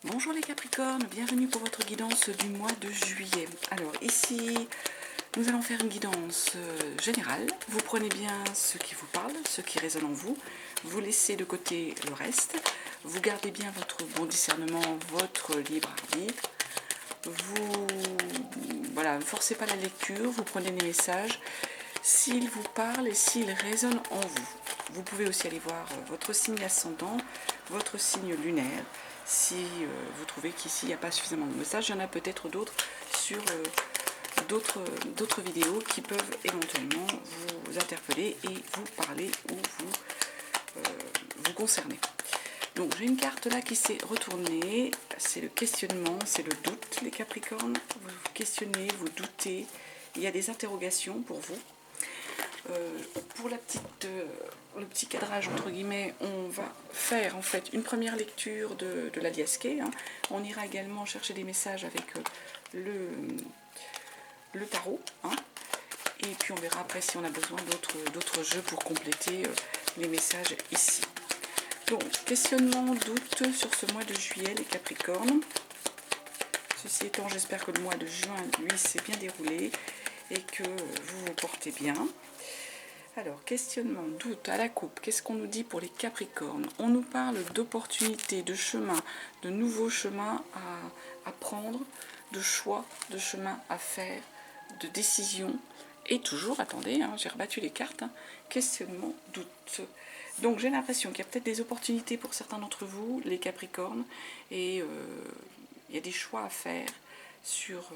Bonjour les Capricornes, bienvenue pour votre guidance du mois de juillet. Alors ici, nous allons faire une guidance générale. Vous prenez bien ce qui vous parle, ce qui résonne en vous. Vous laissez de côté le reste. Vous gardez bien votre bon discernement, votre libre arbitre. Vous ne forcez pas la lecture, vous prenez les messages. S'ils vous parlent et s'ils résonnent en vous. Vous pouvez aussi aller voir votre signe ascendant, votre signe lunaire. Si vous trouvez qu'ici il n'y a pas suffisamment de messages, il y en a peut-être d'autres sur d'autres vidéos qui peuvent éventuellement vous interpeller et vous parler ou vous concerner. Donc j'ai une carte là qui s'est retournée, c'est le questionnement, c'est le doute les Capricornes. Vous questionnez, vous doutez, il y a des interrogations pour vous. Pour le petit cadrage entre guillemets, on va faire en fait une première lecture de la Diasquée. On ira également chercher des messages avec le tarot. Et puis on verra après si on a besoin d'autres jeux pour compléter les messages ici. Donc, questionnement, doute sur ce mois de juillet les Capricornes. Ceci étant, j'espère que le mois de juin, lui, s'est bien déroulé et que vous vous portez bien. Alors, questionnement, doute à la coupe, qu'est-ce qu'on nous dit pour les Capricornes? On nous parle d'opportunités, de chemins, de nouveaux chemins à prendre, de choix, de chemins à faire, de décisions. Et toujours, attendez, j'ai rebattu les cartes, questionnement, doute. Donc j'ai l'impression qu'il y a peut-être des opportunités pour certains d'entre vous, les Capricornes, et il y a des choix à faire sur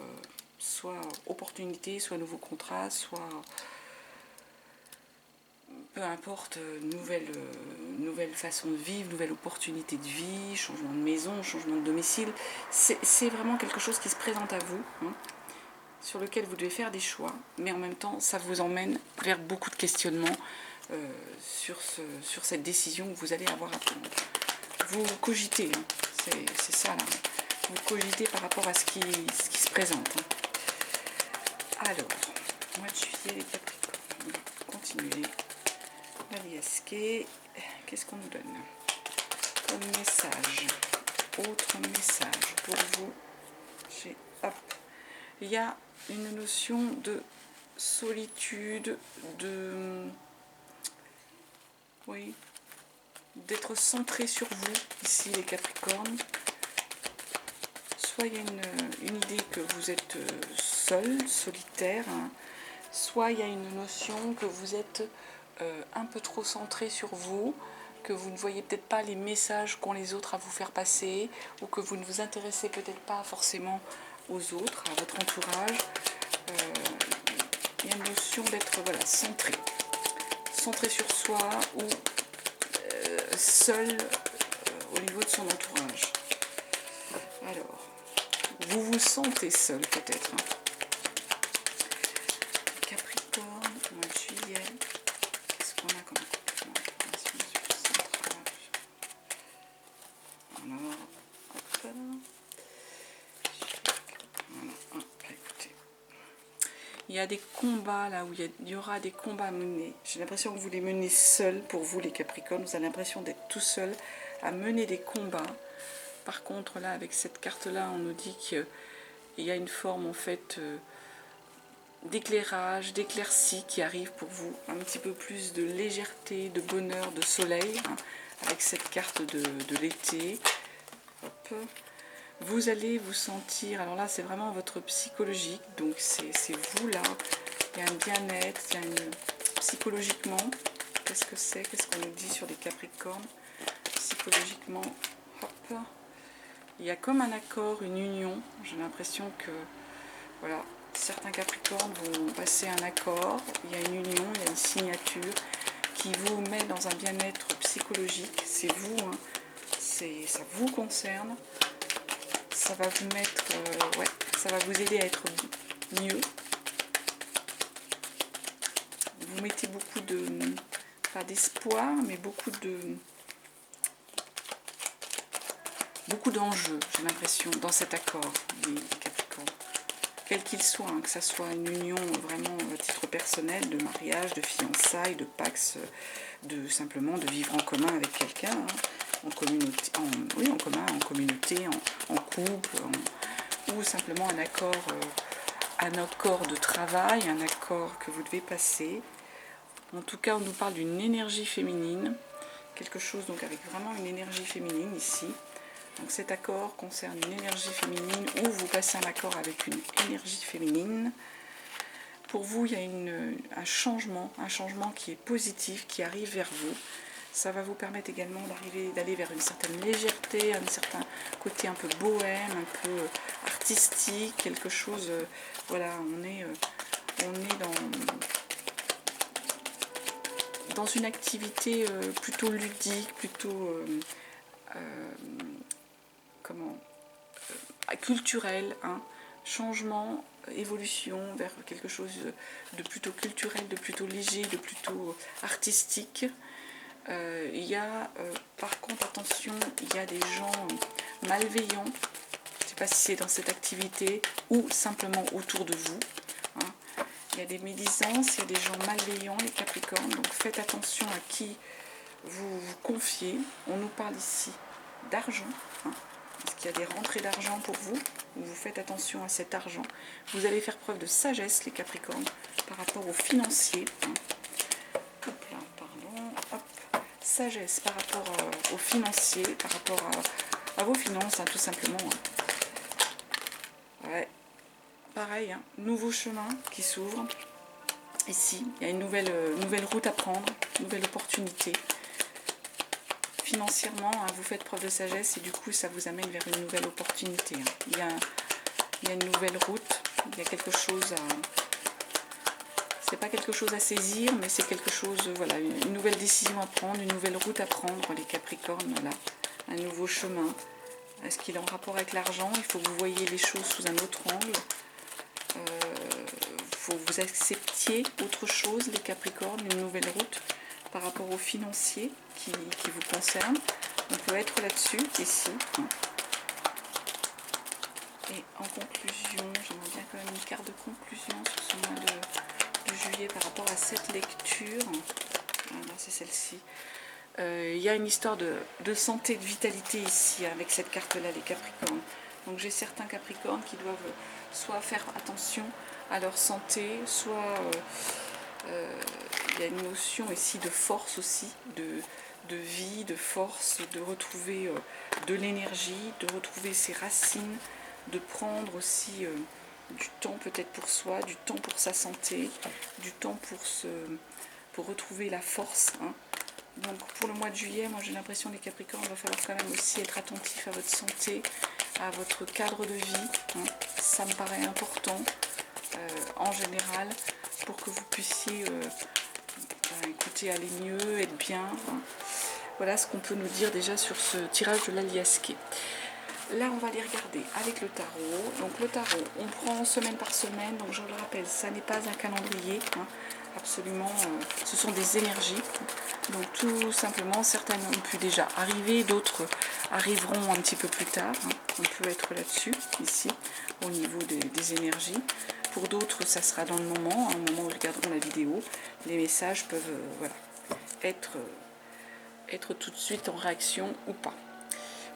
soit opportunités, soit nouveaux contrats, soit peu importe, nouvelle façon de vivre, nouvelle opportunité de vie, changement de maison, changement de domicile. C'est vraiment quelque chose qui se présente à vous, sur lequel vous devez faire des choix, mais en même temps, ça vous emmène vers beaucoup de questionnements sur cette décision que vous allez avoir à prendre. Vous cogitez, c'est ça là. Vous cogitez par rapport à ce qui se présente. Alors, mois de juillet, les Capricornes, on va continuer. La Diasquée, qu'est-ce qu'on nous donne comme message? Autre message pour vous. Hop. Il y a une notion de solitude, d'être centré sur vous, ici les Capricornes. Soit il y a une idée que vous êtes seul, solitaire, soit il y a une notion que vous êtes un peu trop centré sur vous, que vous ne voyez peut-être pas les messages qu'ont les autres à vous faire passer, ou que vous ne vous intéressez peut-être pas forcément aux autres, à votre entourage. Il y a une notion d'être centré sur soi ou seul au niveau de son entourage. Alors, vous vous sentez seul peut-être. Capricorne, mois de juillet, qu'est-ce qu'on a comme complètement d'information sur le centrage? Alors, hop. Voilà, écoutez. Il y a des combats là où il y aura des combats à mener. J'ai l'impression que vous les menez seuls pour vous les Capricornes. Vous avez l'impression d'être tout seul à mener des combats. Par contre là avec cette carte là on nous dit qu'il y a une forme en fait d'éclairage, d'éclaircie qui arrive pour vous. Un petit peu plus de légèreté, de bonheur, de soleil avec cette carte de l'été. Hop. Vous allez vous sentir, alors là c'est vraiment votre psychologique, donc c'est vous là, il y a un bien-être, il y a une psychologiquement, qu'est-ce que c'est, qu'est-ce qu'on nous dit sur les Capricornes, psychologiquement, hop, il y a comme un accord, une union, j'ai l'impression que, voilà, certains Capricornes vont passer un accord, il y a une union, il y a une signature qui vous met dans un bien-être psychologique, c'est vous, ça vous concerne. Ça va vous mettre, ça va vous aider à être mieux. Vous mettez beaucoup pas d'espoir, mais beaucoup d'enjeux, j'ai l'impression, dans cet accord, les Capricornes. Quel qu'il soit, que ça soit une union vraiment à titre personnel, de mariage, de fiançailles, de pax, simplement de vivre en commun avec quelqu'un. en communauté, oui, en commun, en communauté, en couple, ou simplement un accord de travail, un accord que vous devez passer. En tout cas, on nous parle d'une énergie féminine, quelque chose donc avec vraiment une énergie féminine ici. Donc cet accord concerne une énergie féminine ou vous passez un accord avec une énergie féminine. Pour vous, il y a un changement qui est positif, qui arrive vers vous. Ça va vous permettre également d'aller vers une certaine légèreté, un certain côté un peu bohème, un peu artistique, quelque chose, voilà, on est dans une activité plutôt ludique, plutôt culturelle, hein, changement, évolution vers quelque chose de plutôt culturel, de plutôt léger, de plutôt artistique. Il y a par contre, attention, il y a des gens malveillants, je ne sais pas si c'est dans cette activité ou simplement autour de vous, hein. Il y a des médisances, il y a des gens malveillants, les Capricornes, donc faites attention à qui vous vous confiez. On nous parle ici d'argent, hein. Est-ce qu'il y a des rentrées d'argent pour vous? Vous faites attention à cet argent. Vous allez faire preuve de sagesse, les Capricornes, par rapport aux financiers, hein. Hop là, pardon, hop. Sagesse par rapport aux financiers, par rapport à vos finances, hein, tout simplement, hein. Ouais. Pareil, hein, nouveau chemin qui s'ouvre. Ici, il y a une nouvelle route à prendre, une nouvelle opportunité. Financièrement, hein, vous faites preuve de sagesse et du coup, ça vous amène vers une nouvelle opportunité, hein. Il y a une nouvelle route, il y a quelque chose à... C'est pas quelque chose à saisir, mais c'est quelque chose, voilà, une nouvelle décision à prendre, une nouvelle route à prendre, les Capricornes, là, un nouveau chemin. Est-ce qu'il est en rapport avec l'argent? Il faut que vous voyez les choses sous un autre angle. Il faut que vous acceptiez autre chose, les Capricornes, une nouvelle route par rapport aux financiers qui vous concernent. On peut être là-dessus, ici. Et en conclusion, j'aimerais bien quand même une carte de conclusion sur ce mois de juillet par rapport à cette lecture. Voilà, c'est celle-ci. Il y a une histoire de santé, de vitalité ici, avec cette carte-là, les Capricornes. Donc j'ai certains Capricornes qui doivent soit faire attention à leur santé, soit il y a une notion ici de force aussi, de vie, de force, de retrouver de l'énergie, de retrouver ses racines, de prendre aussi du temps peut-être pour soi, du temps pour sa santé, du temps pour retrouver la force, hein. Donc pour le mois de juillet, moi j'ai l'impression, les Capricornes, il va falloir quand même aussi être attentif à votre santé, à votre cadre de vie, hein. Ça me paraît important en général pour que vous puissiez écoutez, aller mieux, être bien, hein. Voilà ce qu'on peut nous dire déjà sur ce tirage de l'Aliasqué. Là, on va les regarder avec le tarot. Donc le tarot, on prend semaine par semaine. Donc je le rappelle, ça n'est pas un calendrier, hein. Absolument, ce sont des énergies. Donc tout simplement, certaines ont pu déjà arriver, d'autres arriveront un petit peu plus tard, hein. On peut être là-dessus, ici, au niveau des énergies. Pour d'autres, ça sera dans le moment, hein, au moment où ils regarderont la vidéo. Les messages peuvent voilà, être tout de suite en réaction ou pas.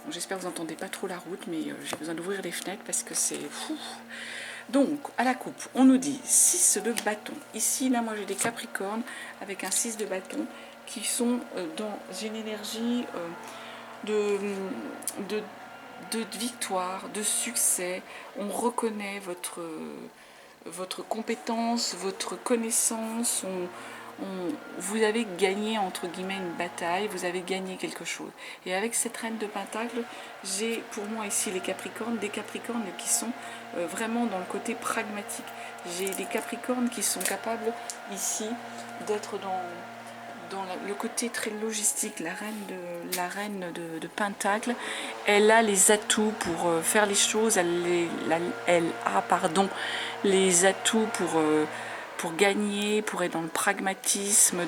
Bon, j'espère que vous n'entendez pas trop la route, mais j'ai besoin d'ouvrir les fenêtres parce que c'est fou. Donc, à la coupe, on nous dit 6 de bâton. Ici, là, moi, j'ai des Capricornes avec un 6 de bâton qui sont dans une énergie de victoire, de succès. On reconnaît votre compétence, votre connaissance. Vous avez gagné, entre guillemets, une bataille, vous avez gagné quelque chose. Et avec cette reine de Pentacle, j'ai pour moi ici les Capricornes, des Capricornes qui sont vraiment dans le côté pragmatique. J'ai des Capricornes qui sont capables ici d'être dans le côté très logistique. La reine de Pentacle, elle a les atouts pour faire les choses, elle a les atouts pour gagner, pour être dans le pragmatisme,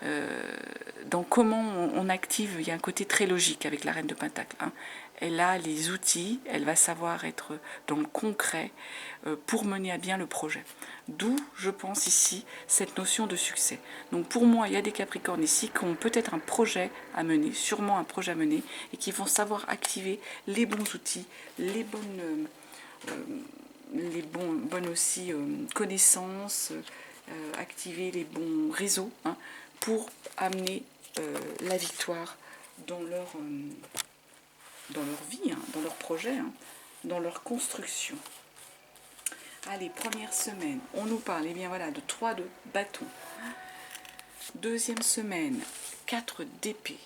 dans comment on active. Il y a un côté très logique avec la reine de Pentacle. Hein. Elle a les outils, elle va savoir être dans le concret pour mener à bien le projet. D'où, je pense ici, cette notion de succès. Donc pour moi, il y a des Capricornes ici qui ont peut-être un projet à mener, sûrement un projet à mener, et qui vont savoir activer les bons outils, les bonnes bonnes aussi connaissances, activer les bons réseaux, hein, pour amener la victoire dans leur vie, hein, dans leur projet, hein, dans leur construction. Allez, première semaine, on nous parle bien voilà, de 3 de bâton. Deuxième semaine, 4 d'épée.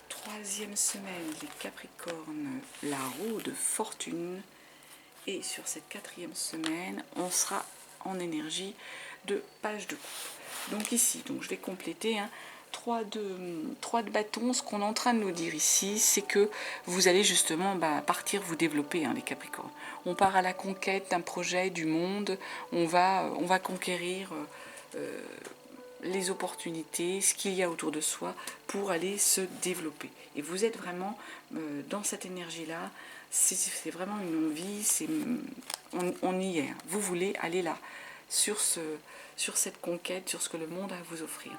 Troisième semaine, les Capricornes, la roue de fortune. Et sur cette quatrième semaine, on sera en énergie de page de coupe. Donc ici, donc je vais compléter, hein, 3 de bâton. Ce qu'on est en train de nous dire ici, c'est que vous allez justement partir vous développer, hein, les Capricornes. On part à la conquête d'un projet, du monde. On va conquérir les opportunités, ce qu'il y a autour de soi pour aller se développer. Et vous êtes vraiment dans cette énergie-là. C'est vraiment une envie, on y est. Vous voulez aller là, sur cette conquête, sur ce que le monde a à vous offrir.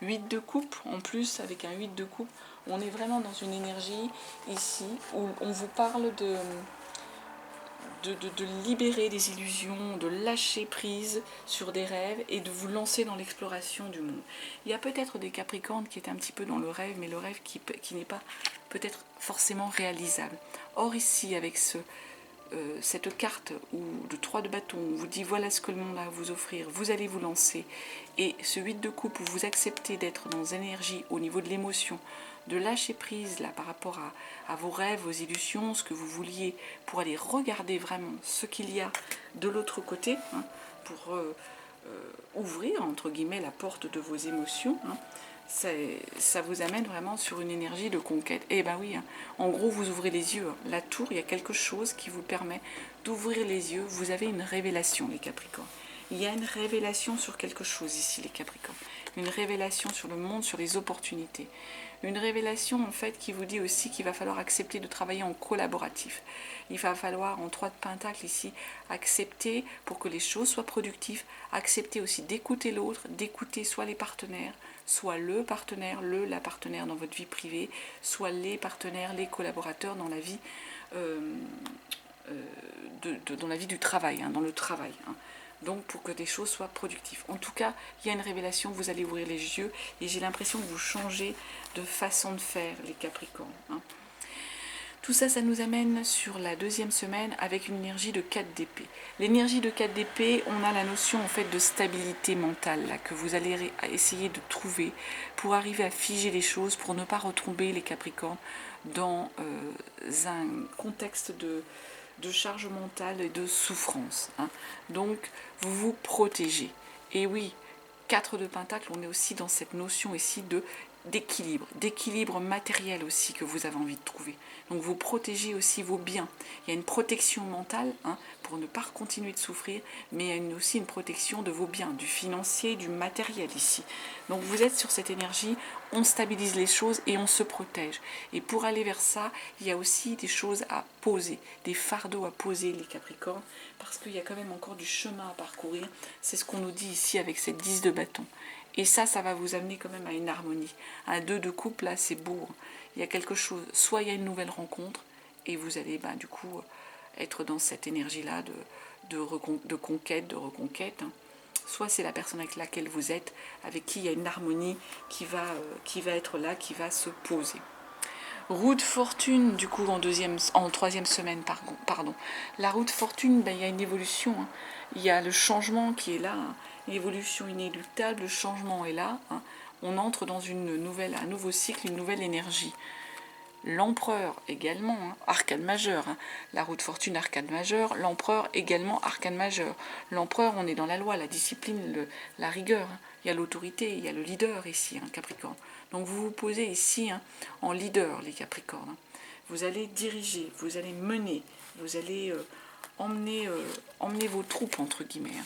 8 de coupe, en plus, avec un 8 de coupe, on est vraiment dans une énergie ici où on vous parle de libérer des illusions, de lâcher prise sur des rêves et de vous lancer dans l'exploration du monde. Il y a peut-être des Capricornes qui étaient un petit peu dans le rêve, mais le rêve qui n'est pas peut-être forcément réalisable. Or ici, avec cette carte de 3 de bâton, on vous dit voilà ce que le monde a à vous offrir, vous allez vous lancer. Et ce 8 de coupe où vous acceptez d'être dans énergie au niveau de l'émotion, de lâcher prise là par rapport à vos rêves, vos illusions, ce que vous vouliez, pour aller regarder vraiment ce qu'il y a de l'autre côté, hein, pour ouvrir entre guillemets la porte de vos émotions, hein. Ça vous amène vraiment sur une énergie de conquête. Eh ben oui, hein, en gros vous ouvrez les yeux. La tour, il y a quelque chose qui vous permet d'ouvrir les yeux. Vous avez une révélation, les Capricornes. Il y a une révélation sur quelque chose ici, les Capricornes. Une révélation sur le monde, sur les opportunités. Une révélation en fait qui vous dit aussi qu'il va falloir accepter de travailler en collaboratif. Il va falloir en 3 de Pentacle ici accepter pour que les choses soient productives, accepter aussi d'écouter l'autre, d'écouter soit les partenaires, soit la partenaire dans votre vie privée, soit les partenaires, les collaborateurs dans la vie, dans la vie du travail, hein, dans le travail. Hein. Donc pour que des choses soient productives. En tout cas, il y a une révélation, vous allez ouvrir les yeux et j'ai l'impression que vous changez de façon de faire, les Capricornes. Hein. Tout ça, ça nous amène sur la deuxième semaine avec une énergie de 4 d'épée. L'énergie de 4 d'épée, on a la notion en fait de stabilité mentale là, que vous allez essayer de trouver pour arriver à figer les choses, pour ne pas retomber les Capricornes dans un contexte de charge mentale et de souffrance. Hein. Donc, vous vous protégez. Et oui, 4 de Pentacle, on est aussi dans cette notion ici d'équilibre matériel aussi que vous avez envie de trouver. Donc vous protégez aussi vos biens. Il y a une protection mentale, hein, pour ne pas continuer de souffrir, mais il y a aussi une protection de vos biens, du financier, du matériel ici. Donc vous êtes sur cette énergie, on stabilise les choses et on se protège. Et pour aller vers ça, il y a aussi des choses à poser, des fardeaux à poser, les Capricornes, parce qu'il y a quand même encore du chemin à parcourir. C'est ce qu'on nous dit ici avec cette 10 de bâton. Et ça va vous amener quand même à une harmonie. Un 2 de couple, là, c'est beau. Il y a quelque chose. Soit il y a une nouvelle rencontre, et vous allez, du coup, être dans cette énergie-là de conquête, de reconquête. Hein. Soit c'est la personne avec laquelle vous êtes, avec qui il y a une harmonie qui va être là, qui va se poser. Roue de fortune, du coup, en troisième semaine, pardon. La roue de fortune, il y a une évolution. Hein. Il y a le changement qui est là. Hein. L'évolution inéluctable, le changement est là. Hein. On entre dans un nouveau cycle, une nouvelle énergie. L'empereur également, hein, arcane majeur. Hein. La roue de fortune, arcane majeur. L'empereur également, arcane majeur. L'empereur, on est dans la loi, la discipline, la rigueur. Hein. Il y a l'autorité, il y a le leader ici, hein, Capricorne. Donc vous vous posez ici, hein, en leader, les Capricornes. Hein. Vous allez diriger, vous allez mener, vous allez emmener vos troupes, entre guillemets. Hein.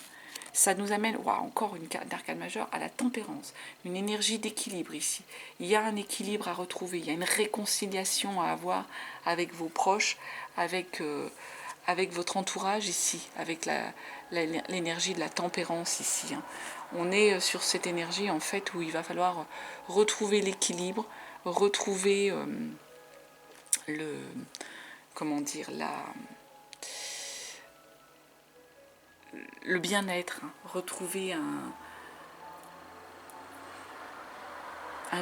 Ça nous amène, encore une carte d'arcane majeure, à la tempérance, une énergie d'équilibre ici. Il y a un équilibre à retrouver, il y a une réconciliation à avoir avec vos proches, avec votre entourage ici, avec l'énergie de la tempérance ici. Hein. On est sur cette énergie en fait où il va falloir retrouver l'équilibre, retrouver le bien-être, hein, retrouver un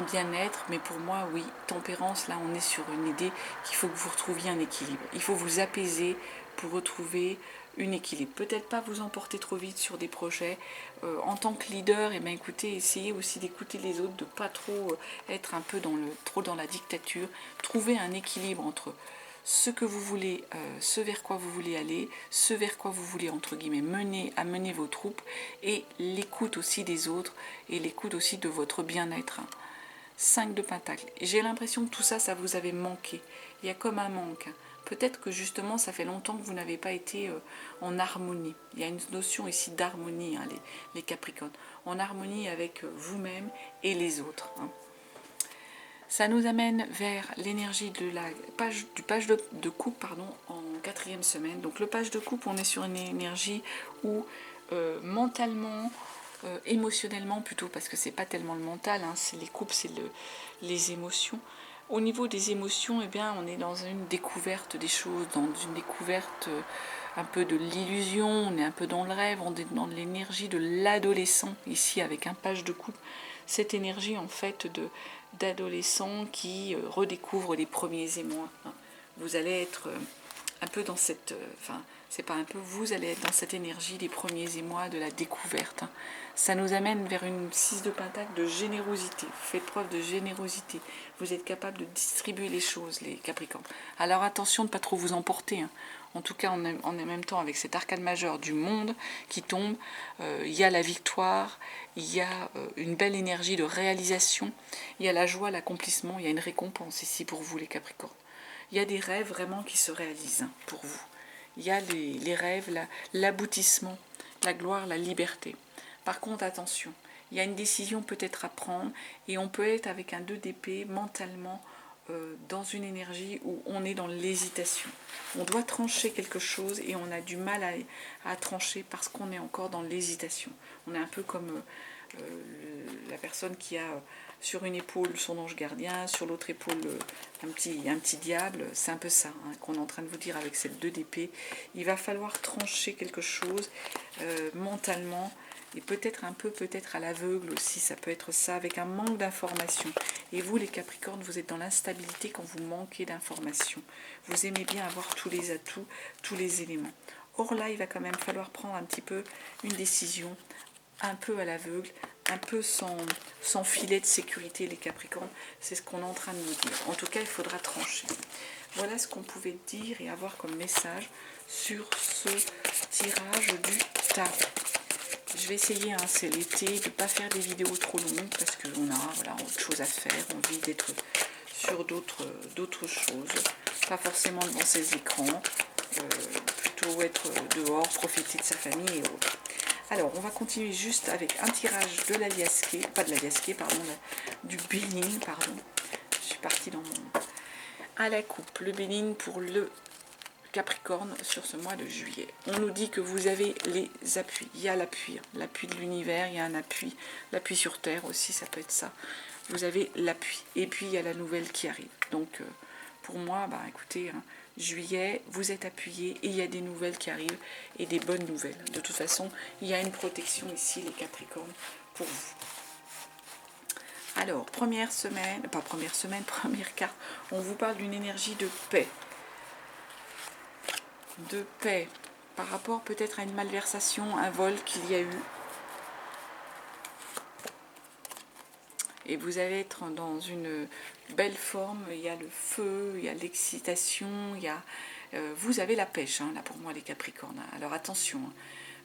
bien-être, mais pour moi, oui, tempérance, là, on est sur une idée qu'il faut que vous retrouviez un équilibre. Il faut vous apaiser pour retrouver une équilibre. Peut-être pas vous emporter trop vite sur des projets. En tant que leader, écoutez, essayez aussi d'écouter les autres, de pas trop être un peu trop dans la dictature. Trouver un équilibre entre ce que vous voulez, ce vers quoi vous voulez aller, ce vers quoi vous voulez, entre guillemets, amener vos troupes, et l'écoute aussi des autres, et l'écoute aussi de votre bien-être. 5 de Pentacle. J'ai l'impression que tout ça, ça vous avait manqué. Il y a comme un manque. Peut-être que justement, ça fait longtemps que vous n'avez pas été en harmonie. Il y a une notion ici d'harmonie, hein, les Capricornes. En harmonie avec vous-même et les autres. Hein. Ça nous amène vers l'énergie du page de coupe, pardon, en 4e semaine. Donc le page de coupe, on est sur une énergie où mentalement, émotionnellement plutôt, parce que c'est pas tellement le mental, hein, c'est les coupes, c'est les émotions. Au niveau des émotions, eh bien, on est dans une découverte des choses, dans une découverte un peu de l'illusion, on est un peu dans le rêve, on est dans l'énergie de l'adolescent, ici avec un page de coupe, cette énergie en fait d'adolescent qui redécouvre les premiers émois. Hein. Vous allez être un peu dans cette... c'est pas un peu, vous allez être dans cette énergie des premiers émois, de la découverte. Hein. Ça nous amène vers une 6 de Pentacle de générosité. Vous faites preuve de générosité. Vous êtes capable de distribuer les choses, les Capricornes. Alors attention de ne pas trop vous emporter. Hein. En tout cas, en même temps, avec cet arcane majeur du monde qui tombe, il y a la victoire, il y a une belle énergie de réalisation, il y a la joie, l'accomplissement, il y a une récompense ici pour vous, les Capricornes. Il y a des rêves vraiment qui se réalisent hein, pour vous. Il y a les rêves, l'aboutissement, la gloire, la liberté. Par contre, attention, il y a une décision peut-être à prendre et on peut être avec un 2 d'épée mentalement dans une énergie où on est dans l'hésitation. On doit trancher quelque chose et on a du mal à trancher parce qu'on est encore dans l'hésitation. On est un peu comme la personne qui a sur une épaule son ange gardien, sur l'autre épaule un petit diable. C'est un peu ça hein, qu'on est en train de vous dire avec cette 2 d'épée. Il va falloir trancher quelque chose mentalement, et peut-être un peu, peut-être à l'aveugle aussi, ça peut être ça, avec un manque d'informations. Et vous, les Capricornes, vous êtes dans l'instabilité quand vous manquez d'informations. Vous aimez bien avoir tous les atouts, tous les éléments. Or là, il va quand même falloir prendre un petit peu une décision, un peu à l'aveugle, un peu sans filet de sécurité, les Capricornes. C'est ce qu'on est en train de nous dire. En tout cas, il faudra trancher. Voilà ce qu'on pouvait dire et avoir comme message sur ce tirage du tarot. Je vais essayer, hein, c'est l'été, de ne pas faire des vidéos trop longues parce qu'on a autre chose à faire, envie d'être sur d'autres choses, pas forcément devant ses écrans, plutôt être dehors, profiter de sa famille et autres. Alors, on va continuer juste avec un tirage de l'aliasqué, pas de l'aliasqué, pardon, du bénin, pardon. Je suis partie dans mon... À la coupe, le bénin pour le Capricorne sur ce mois de juillet. On nous dit que vous avez les appuis. Il y a l'appui de l'univers, il y a un appui. L'appui sur Terre aussi, ça peut être ça. Vous avez l'appui. Et puis, il y a la nouvelle qui arrive. Donc, pour moi, écoutez, hein, juillet, vous êtes appuyés et il y a des nouvelles qui arrivent et des bonnes nouvelles. De toute façon, il y a une protection ici, les Capricornes, pour vous. Alors, première carte, on vous parle d'une énergie de paix. De paix par rapport peut-être à une malversation, un vol qu'il y a eu. Et vous allez être dans une belle forme, il y a le feu, il y a l'excitation, il y a, vous avez la pêche, hein, là pour moi les Capricornes. Alors attention, hein.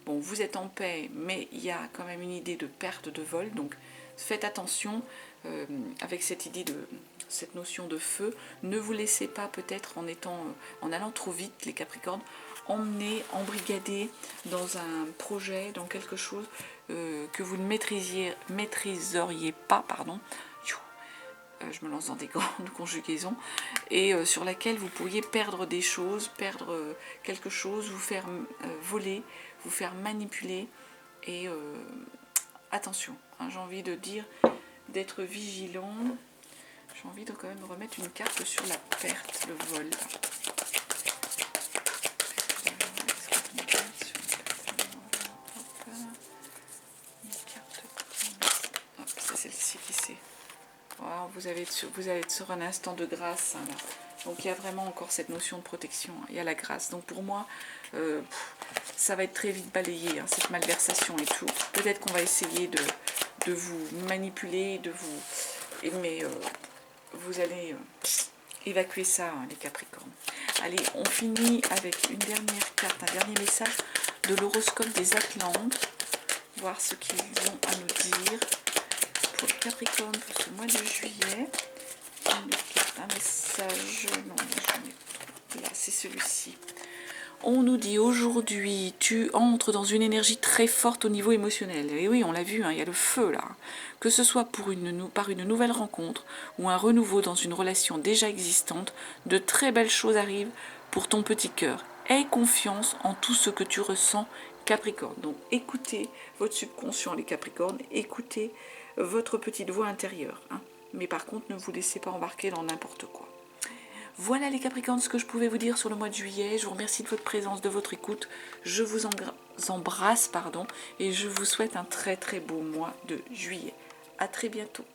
Bon, vous êtes en paix, mais il y a quand même une idée de perte de vol, donc faites attention avec cette idée cette notion de feu. Ne vous laissez pas peut-être en allant trop vite les Capricornes, emmener, embrigader dans un projet, dans quelque chose que vous ne maîtriseriez pas, pardon. Je me lance dans des grandes conjugaisons, et sur laquelle vous pourriez perdre des choses, perdre quelque chose, vous faire voler, vous faire manipuler, et attention, hein, j'ai envie de dire d'être vigilant. J'ai envie de quand même remettre une carte sur la perte, le vol. C'est celle-ci qui c'est. Wow, vous allez être sur un instant de grâce. Hein, là. Donc il y a vraiment encore cette notion de protection. Hein, il y a la grâce. Donc pour moi, ça va être très vite balayé, hein, cette malversation et tout. Peut-être qu'on va essayer de vous manipuler, mais vous allez évacuer ça, hein, les Capricornes. Allez, on finit avec une dernière carte, un dernier message de l'horoscope des Atlantes. Voir ce qu'ils ont à nous dire pour les Capricornes pour ce mois de juillet. Un message, non, là c'est celui-ci. On nous dit aujourd'hui, tu entres dans une énergie très forte au niveau émotionnel. Et oui, on l'a vu, hein, il y a le feu là. Que ce soit par une nouvelle rencontre ou un renouveau dans une relation déjà existante, de très belles choses arrivent pour ton petit cœur. Aie confiance en tout ce que tu ressens, Capricorne. Donc écoutez votre subconscient, les Capricornes, écoutez votre petite voix intérieure. Hein. Mais par contre, ne vous laissez pas embarquer dans n'importe quoi. Voilà les Capricornes, ce que je pouvais vous dire sur le mois de juillet. Je vous remercie de votre présence, de votre écoute. Je vous embrasse, et je vous souhaite un très très beau mois de juillet. À très bientôt.